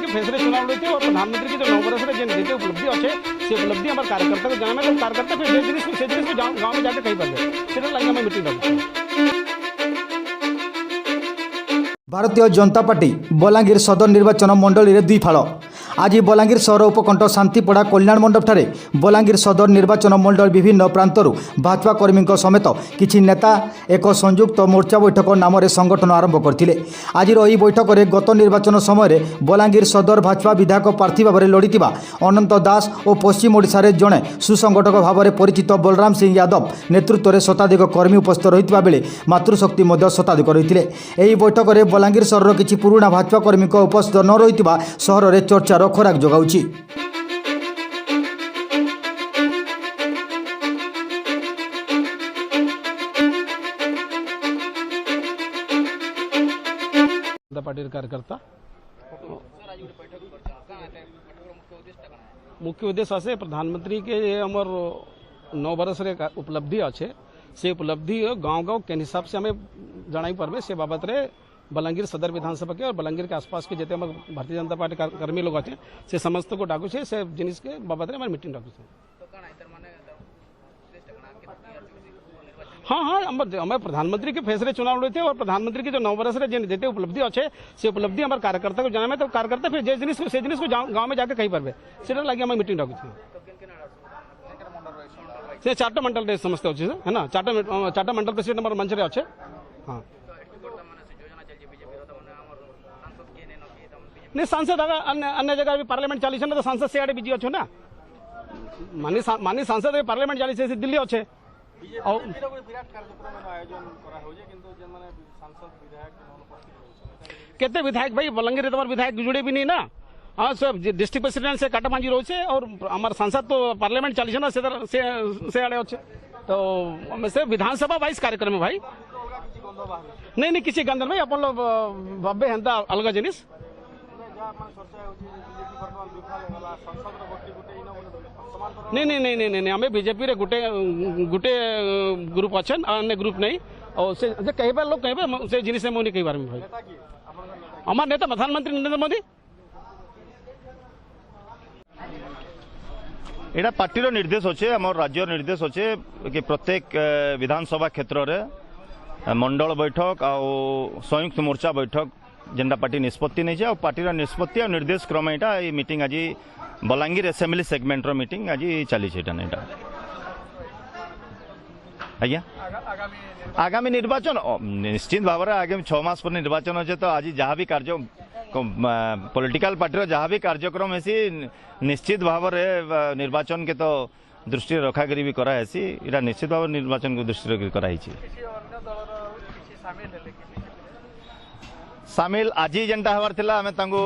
के फैसले चुनाव लेते और प्रधानमंत्री की जो 9 वर्ष में जिन देते उपलब्धि अच्छे से उपलब्धि हमारे कार्यकर्ता को जाना तो कार्यकर्ता फिर से जिनिस को गाँव में जाकर कहीं पर सीधा लगे मैं मीटिंग रखूँ। भारतीय जनता पार्टी बलांगीर सदर निर्वाचन मंडली रे 2 फाड़ आज बलांगीर सहर उपकंठ शांतिपड़ा कल्याण मंडप ठारे बलांगीर सदर निर्वाचन मंडल विभिन्न प्रांतरू भाजपा कर्मी समेत किछि नेता एक संयुक्त मोर्चा बैठक नाम संगठन आरंभ करथिले। आज यह बैठक में गत निर्वाचन समय बलांगीर सदर भाजपा विधायक प्रार्थी भाव में लड़ीथिबा अनंत दास और पश्चिम ओडिशा रे जड़े सुसंगठक भाव में परिचित बलराम सिंह यादव नेतृत्व में शताधिक कर्मी उपस्थित रहितबा बेले मातृशक्ति मध्य शताधिक रहिथिले। एही बैठक में बलांगीर सहर किछि पुराना भाजपा कर्मी उपस्थित न रहितबा सहर में चर्चार खोराक जोगाउछि। पार्टी कार्यकर्ता मुख्य उद्देश्य আছে प्रधानमंत्री के हमर 9 वर्ष रे उपलब्धि अच्छे से उपलब्धि गाँव गाँव के हिसाब से हमें जनाई परबे से बाबत रे बलांगीर सदर विधानसभा के और बलांगीर के आसपास के जिते भारतीय जनता पार्टी कर्मी लोग अच्छे से समस्त को डाकू से जिनिस के बाबत रे मीटिंग डाकू छे। हाँ हाँ हमें प्रधानमंत्री के फैसले चुनाव लेते और प्रधानमंत्री की जो 9 वर्ष में जिन देते उपलब्धि अच्छे से उपलब्धि हमारे कार्यकर्ता को जाना तो कार्यकर्ता फिर जिनिस को गाँव में जाकर कहीं पर सीधा लगे हमें मीटिंग डाकू से 4टा मंडल समस्ते अच्छे है ना 4टा मंडल प्रेसिडेंट हमारे मंच रे अच्छे। हाँ नहीं सांसद अन्य जगह भी पार्लियामेंट चली तो सांसद से आड़े बिजी अच्छे ना मानी सांसद पार्लियामेंट चली से दिल्ली अच्छे केते विधायक भाई बलांगीर तुम्हार विधायक जुड़े भी नहीं ना। हाँ सब डिस्ट्रिक्ट प्रेसिडेंट से काटामांझी रोचे और हमारे सांसद तो पार्लियामेंट चली ना से आड़े अच्छे तो से विधानसभा वाइज कार्यक्रम है भाई नहीं किसी गंदर भाई अपन लोग भावे हेन्ता अलग जिनिस नहीं हमें बीजेपी रे गुटे ग्रुप अच्छे अन्य ग्रुप नहीं और से कहीं बार लोग कहीं से जिनिस मुझे कई बार में भाई हमार नेता प्रधानमंत्री नरेंद्र मोदी एटा पार्टी निर्देश अच्छे आम राज्य निर्देश अच्छे कि प्रत्येक विधानसभा क्षेत्र में मंडल बैठक आ संयुक्त मोर्चा बैठक जेनटा पार्टी निष्पत्ति नहीं है पार्टी निष्पत्ति और निर्देश क्रम यहाँ ये मीटिंग आज बलांगीर असेंबली सेगमेंट मीटिंग आज चली आज्ञा आगामी निर्वाचन निश्चित भाव में आगामी 6 मास पर निर्वाचन अच्छे तो आज जहाँ भी कार्य पॉलिटिकल पार्टी जहाँ भी कार्यक्रम है निश्चित भाव में निर्वाचन के तो दृष्टि रखाकरी भी करासी इटा निश्चित भाव निर्वाचन को दृष्टि रखी कराई सामिल आज जेनटा हबार थिला आमे तांको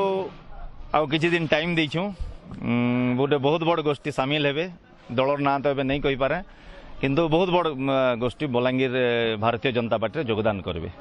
आउ किछि दिन टाइम देइछु गोटे बहुत बड़ गोष्ठी सामिल हेबे दलर ना तो नहीं कहि पारे किंतु बहुत बड़ गोष्ठी बलांगीर भारतीय जनता पार्टी योगदान करबे।